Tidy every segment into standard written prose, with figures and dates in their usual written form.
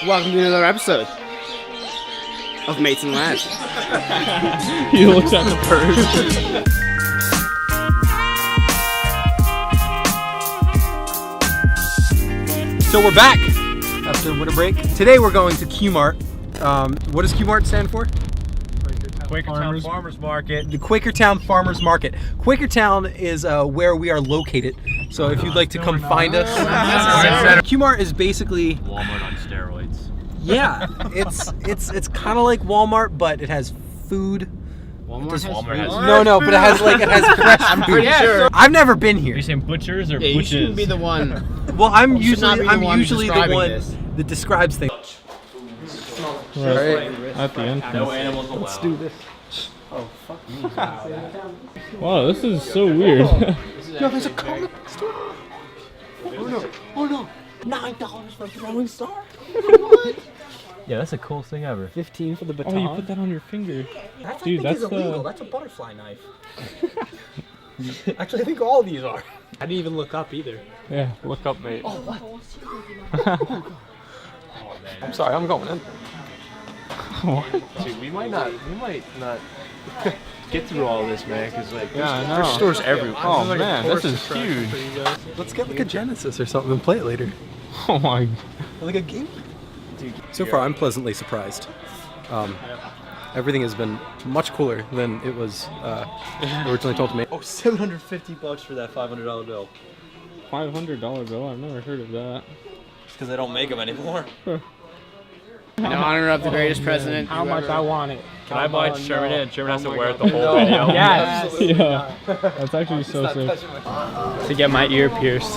Welcome to another episode of Mates and Lads. He looks at the bird. So we're back after winter break. Today we're going to Q-Mart. What does Q-Mart stand for? Quakertown Farmers Market. The Quakertown Farmers Market. Quakertown is where we are located. So if you'd like to come find us, Q-Mart is basically Walmart on steroids. Yeah, it's kind of like Walmart, but it has food. Walmart has No, but it has fresh food. I'm pretty sure. I've never been Are here. you saying butchers or Yeah, you butches? shouldn't be the one. Well, I'm You should not usually be the one the describing one this. that describes things. Right. At the entrance. No animals allowed. Let's do this. Wow, this is so weird. Yo, there's a comic store. Oh no, $9 for a throwing star. Yeah, that's the coolest thing ever. 15 for the baton. Oh, you put that on your finger. That Dude, that's illegal. the... That's a butterfly knife. Actually, I think all of these are. I didn't even look up either. Yeah, look up, mate. Oh, what? I'm sorry, I'm going in. Dude, we might not get through all this, man, because like there's stores everywhere. Oh man, this is huge. Let's get like a Genesis or something and play it later. Oh my. Like a game. So far, I'm pleasantly surprised. Everything has been much cooler than it was originally told to me. Oh, $750 for that $500 bill. $500 bill? I've never heard of that. It's because they don't make them anymore. In honor of the greatest president. How much I want it. Can I buy Sherman and Sherman has to wear it the whole video? Yes. Yeah, that's actually so sick. To get my ear pierced.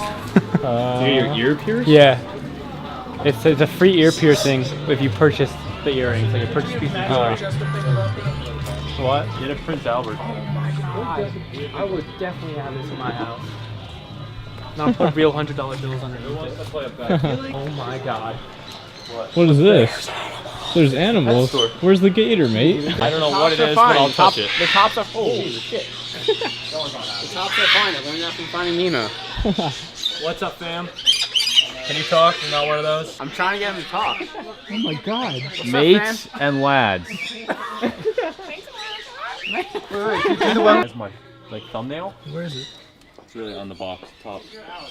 Your ear pierced? Yeah. It's a free ear piercing if you purchase the earrings. Like a purchase piece of jewelry. What? Get a Prince Albert. I would definitely have this in my house. Not put real $100 bills underneath it. Oh my god. What is this? There's animals. Where's the gator, mate? I don't know what it is, but I'll touch it. The cops are holy shit. The cops are fine. I learned that from Finding Nemo. What's up, fam? Can you talk? You're not one of those? I'm trying to get him to talk. Oh my god. Mates and lads. That's my thumbnail. Where is it? It's really on the box top.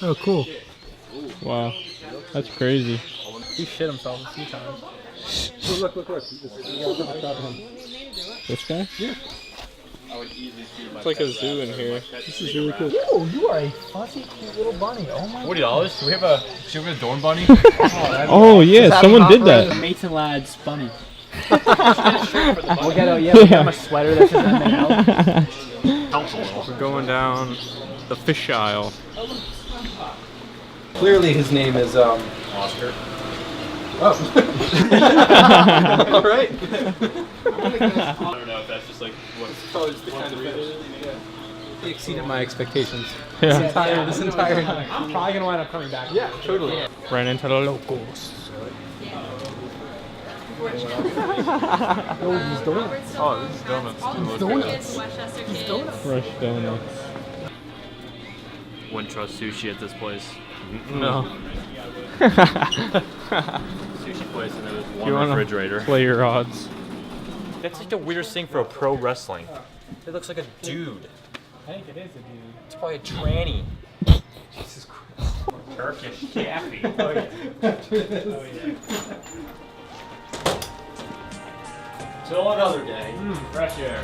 Oh, cool. Wow. That's crazy. He shit himself a few times. Look. This guy? Yeah. It's like a zoo in here. This is really cool. Oh, you are a fuzzy cute little bunny. Oh my $40? Do we have a dorm bunny? Oh yeah, someone did that. Mates and Lads bunny. We'll get him a sweater that says MNL. We're going down the fish aisle. Clearly, his name is Oscar. Oh. All right. I don't know if that's just like what. He exceeded my expectations. Yeah. This entire time. I'm probably gonna wind up coming back. Yeah, totally. Ran into the locals. Oh, this is donuts. Fresh donuts. Wouldn't trust sushi at this place. No. Sushi place and there was You one wanna refrigerator. play your odds? That's like the weirdest thing for a pro wrestling. It looks like a dude. I think it is a dude. It's probably a tranny. Jesus Christ. Turkish taffy. Oh yeah. Till another day. Fresh air.